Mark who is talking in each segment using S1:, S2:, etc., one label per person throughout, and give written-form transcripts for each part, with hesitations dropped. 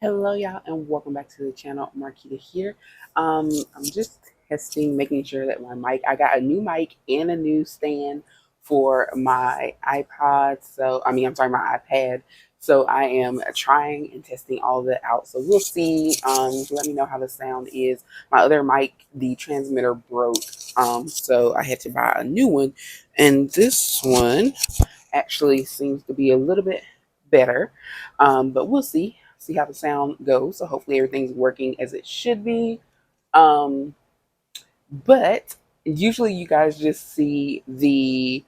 S1: Hello, y'all, and welcome back to the channel. Marquita here. I'm just testing, making sure that my mic. I got a new mic and a new stand for my iPod. I'm sorry, my iPad. So I am trying and testing all of that out. So we'll see. Let me know how the sound is. My other mic, the transmitter broke. So I had to buy a new one, and this one actually seems to be a little bit better. But we'll see how the sound goes. So hopefully everything's working as it should be. Um, but usually you guys just see the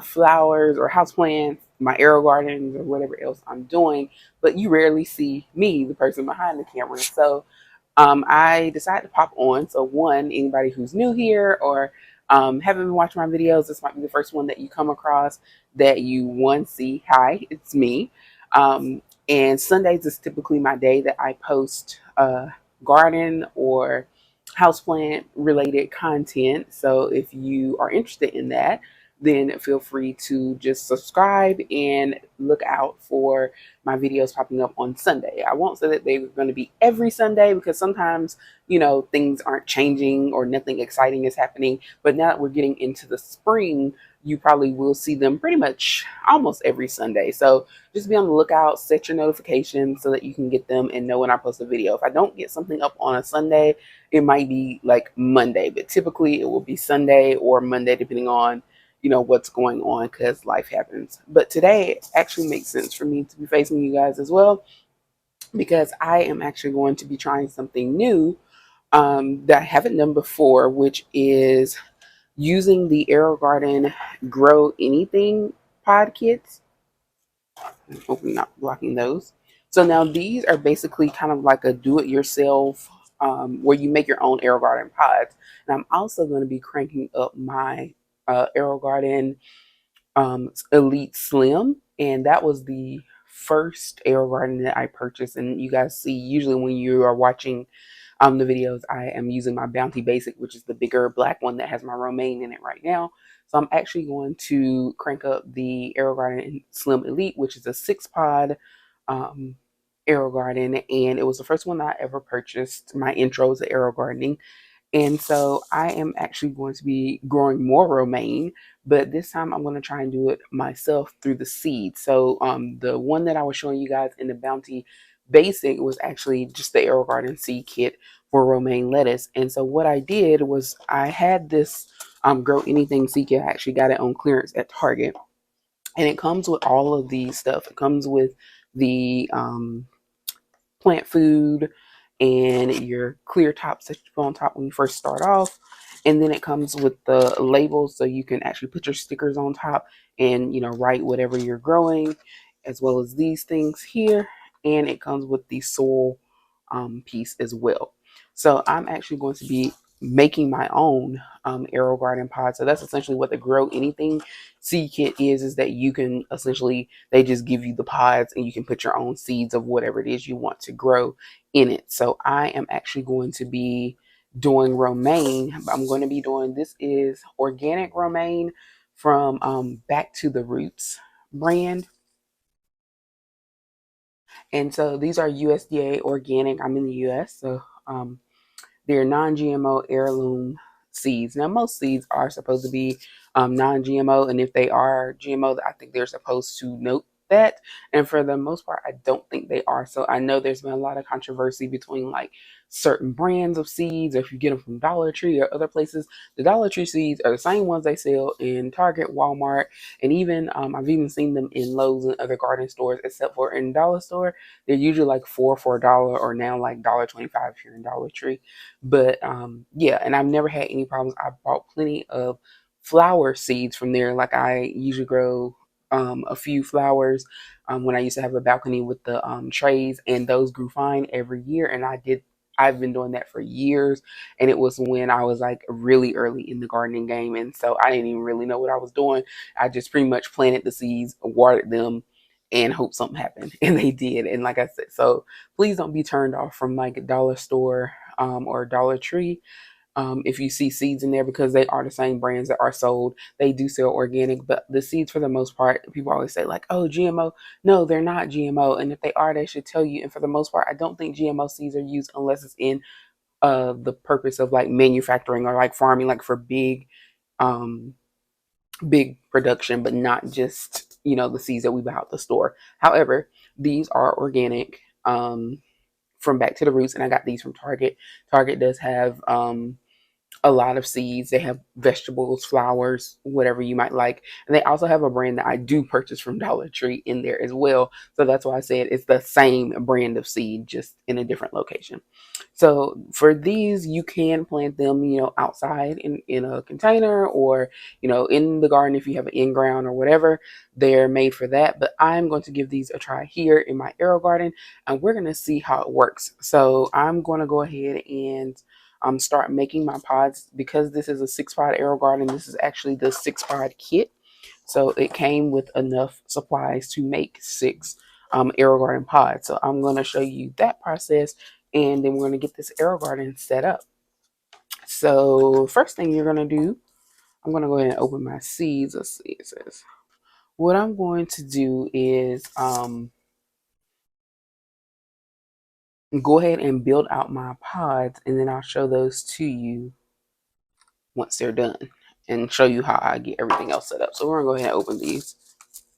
S1: flowers or houseplants, my Aerogardens or whatever else I'm doing, but you rarely see me, the person behind the camera. So I decided to pop on. So one, anybody who's new here or haven't been watching my videos, this might be the first one that you come across that you see. Hi, it's me. And Sundays is typically my day that I post garden or houseplant related content. So if you are interested in that, then feel free to just subscribe and look out for my videos popping up on Sunday. I won't say that they're going to be every Sunday because sometimes, things aren't changing or nothing exciting is happening. But now that we're getting into the spring, you probably will see them pretty much almost every Sunday. So just be on the lookout, set your notifications so that you can get them and know when I post a video. If I don't get something up on a Sunday, it might be like Monday, but typically it will be Sunday or Monday, depending on what's going on because life happens. But today it actually makes sense for me to be facing you guys as well because I am actually going to be trying something new that I haven't done before, which is using the Aerogarden Grow Anything pod kits. Hopefully not blocking those. So now these are basically kind of like a do-it-yourself where you make your own Aerogarden pods. And I'm also going to be cranking up my Aerogarden Elite Slim, and that was the first Aerogarden that I purchased. And you guys see, usually when you are watching the videos, I am using my Bounty Basic, which is the bigger black one that has my romaine in it right now. So I'm actually going to crank up the Aerogarden Slim Elite, which is a 6 pod um, Aerogarden, and it was the first one that I ever purchased. My intro to Aerogardening, and so I am actually going to be growing more romaine, but this time I'm going to try and do it myself through the seed. So the one that I was showing you guys in the Bounty Basic was actually just the Aerogarden seed kit for romaine lettuce. And so what I did was I had this Grow Anything seed kit. I actually got it on clearance at Target. And it comes with all of the stuff. It comes with the plant food and your clear tops that you put on top when you first start off. And then it comes with the labels so you can actually put your stickers on top and write whatever you're growing, as well as these things here. And it comes with the soil piece as well. So I'm actually going to be making my own Aerogarden pod. So that's essentially what the Grow Anything seed kit is that you can essentially, they just give you the pods and you can put your own seeds of whatever it is you want to grow in it. So I am actually going to be doing romaine. I'm going to be doing, this is organic romaine from Back to the Roots brand. And so these are USDA organic. I'm in the US, so they're non-GMO heirloom seeds. Now, most seeds are supposed to be non-GMO, and if they are GMO, I think they're supposed to note that. And for the most part, I don't think they are. So I know there's been a lot of controversy between like certain brands of seeds, or if you get them from Dollar Tree or other places. The Dollar Tree seeds are the same ones they sell in Target, Walmart, and even I've even seen them in Lowe's and other garden stores, except for in Dollar Store. They're usually like four for $1, or now like $1.25 if you're in Dollar Tree. But yeah, and I've never had any problems. I bought plenty of flower seeds from there. Like I usually grow a few flowers when I used to have a balcony with the trays, and those grew fine every year. And I've been doing that for years, and it was when I was like really early in the gardening game, and so I didn't even really know what I was doing. I just pretty much planted the seeds, watered them, and hoped something happened, and they did. And like I said, so please don't be turned off from like a dollar store or Dollar Tree. if you see seeds in there, because they are the same brands that are sold. They do sell organic, but the seeds, for the most part, people always say like, oh, GMO. No, they're not GMO. And if they are, they should tell you. And for the most part, I don't think GMO seeds are used unless it's in the purpose of like manufacturing or like farming, like for um, big production, but not just, the seeds that we buy out the store. However, these are organic, from Back to the Roots, and I got these from Target. Target does have a lot of seeds. They have vegetables, flowers, whatever you might like. And they also have a brand that I do purchase from Dollar Tree in there as well. So that's why I said it's the same brand of seed, just in a different location. So for these, you can plant them, outside in a container, or, in the garden if you have an in-ground or whatever. They're made for that. But I'm going to give these a try here in my Aerogarden, and we're going to see how it works. So I'm going to go ahead and start making my pods. Because this is a 6-pod Aerogarden, this is actually the 6-pod kit. So it came with enough supplies to make 6 Aerogarden pods. So I'm going to show you that process, and then we're going to get this Aerogarden set up. So first thing you're going to do, I'm going to go ahead and open my seeds. Let's see, it says. What I'm going to do is go ahead and build out my pods, and then I'll show those to you once they're done, and show you how I get everything else set up. So we're going to go ahead and open these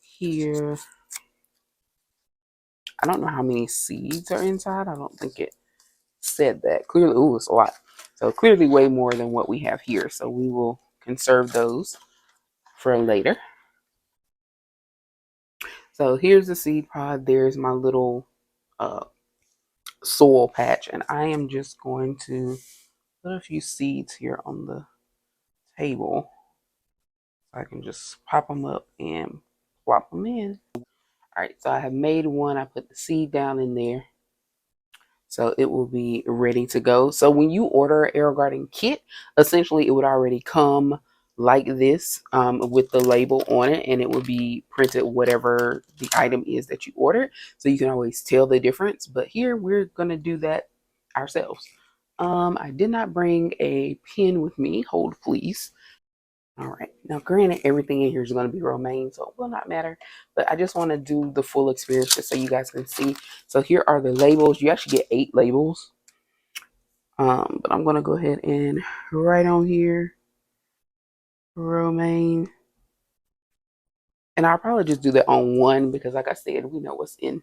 S1: here. I don't know how many seeds are inside. I don't think it said that. Clearly, ooh, it's a lot. So clearly way more than what we have here. So we will conserve those for later. So here's the seed pod. There's my little soil patch. And I am just going to put a few seeds here on the table. I can just pop them up and plop them in. All right, so I have made one. I put the seed down in there, so it will be ready to go. So when you order an Aerogarden kit, essentially it would already come like this, with the label on it, and it would be printed whatever the item is that you ordered, so you can always tell the difference. But here we're gonna do that ourselves. I did not bring a pen with me. Hold please. All right. Now, granted, everything in here is going to be romaine, so it will not matter. But I just want to do the full experience just so you guys can see. So here are the labels. You actually get 8 labels. But I'm going to go ahead and write on here, romaine. And I'll probably just do that on one because, like I said, we know what's in.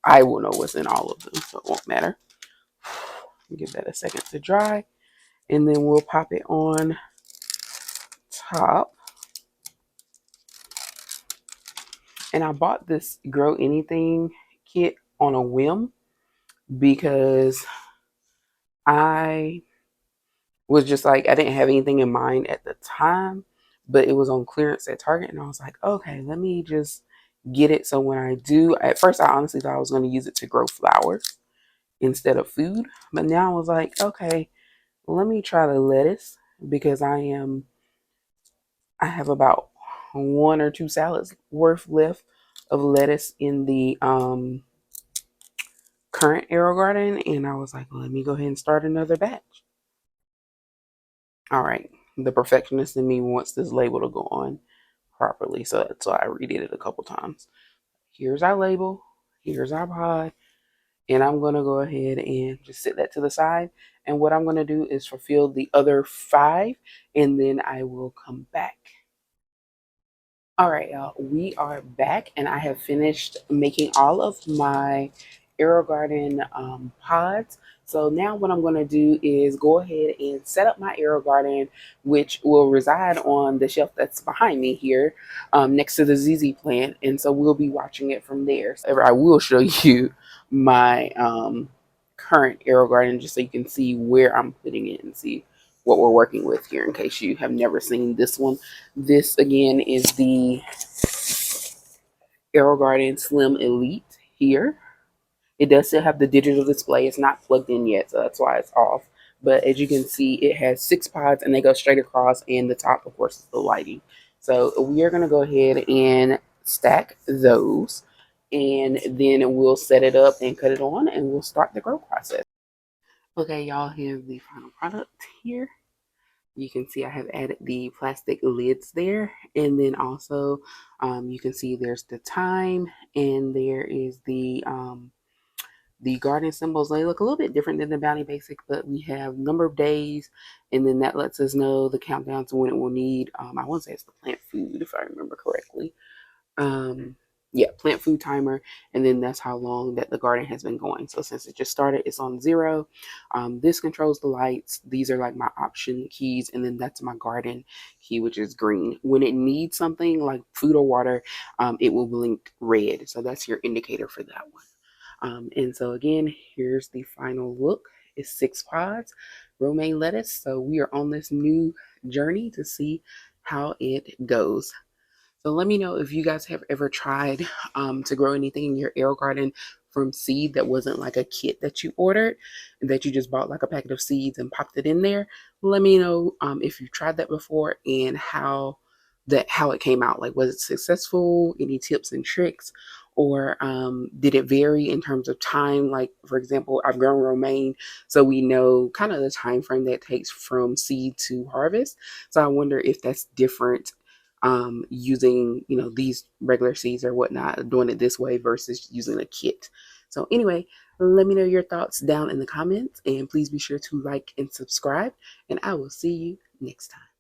S1: I will know what's in all of them, so it won't matter. Give that a second to dry. And then we'll pop it on top. And I bought this Grow Anything kit on a whim because I was just like, I didn't have anything in mind at the time, but it was on clearance at Target. And I was like, okay, let me just get it. So when I do, at first, I honestly thought I was going to use it to grow flowers instead of food. But now I was like, okay, let me try the lettuce because I have about 1 or 2 salads worth left of lettuce in the current Aerogarden, and I was like, well, let me go ahead and start another batch. All right, the perfectionist in me wants this label to go on properly, so that's why I redid it a couple times. Here's our label, here's our pod, and I'm gonna go ahead and just set that to the side. And what I'm gonna do is fulfill the other 5, and then I will come back. All right, y'all, we are back, and I have finished making all of my Aerogarden pods. So now what I'm going to do is go ahead and set up my Aerogarden, which will reside on the shelf that's behind me here, next to the ZZ plant. And so we'll be watching it from there. So I will show you my current Aerogarden just so you can see where I'm putting it and see what we're working with here in case you have never seen this one. This again is the Aerogarden Slim Elite here. It does still have the digital display. It's not plugged in yet, so that's why it's off. But as you can see, it has 6 pods and they go straight across, and the top, of course, is the lighting. So we are going to go ahead and stack those, and then we'll set it up and cut it on, and we'll start the grow process. Okay, y'all, here's the final product here. You can see I have added the plastic lids there, and then also you can see there's the time, and there is the garden symbols. They look a little bit different than the Bounty Basic, but we have number of days, and then that lets us know the countdown to when it will need. I want to say it's the plant food, if I remember correctly. um yeah, plant food timer, and then that's how long that the garden has been going. So since it just started, it's on 0. This controls the lights. These are like my option keys, and then that's my garden key, which is green. When it needs something like food or water, it will blink red, so that's your indicator for that one. And so again, here's the final look. It's 6 pods, romaine lettuce. So we are on this new journey to see how it goes. So let me know if you guys have ever tried to grow anything in your Aerogarden from seed that wasn't like a kit that you ordered, and that you just bought like a packet of seeds and popped it in there. Let me know if you've tried that before and how it came out. Like, was it successful? Any tips and tricks? Or did it vary in terms of time? Like, for example, I've grown romaine, so we know kind of the time frame that it takes from seed to harvest. So I wonder if that's different using, these regular seeds or whatnot, doing it this way versus using a kit. So anyway, let me know your thoughts down in the comments, and please be sure to like and subscribe, and I will see you next time.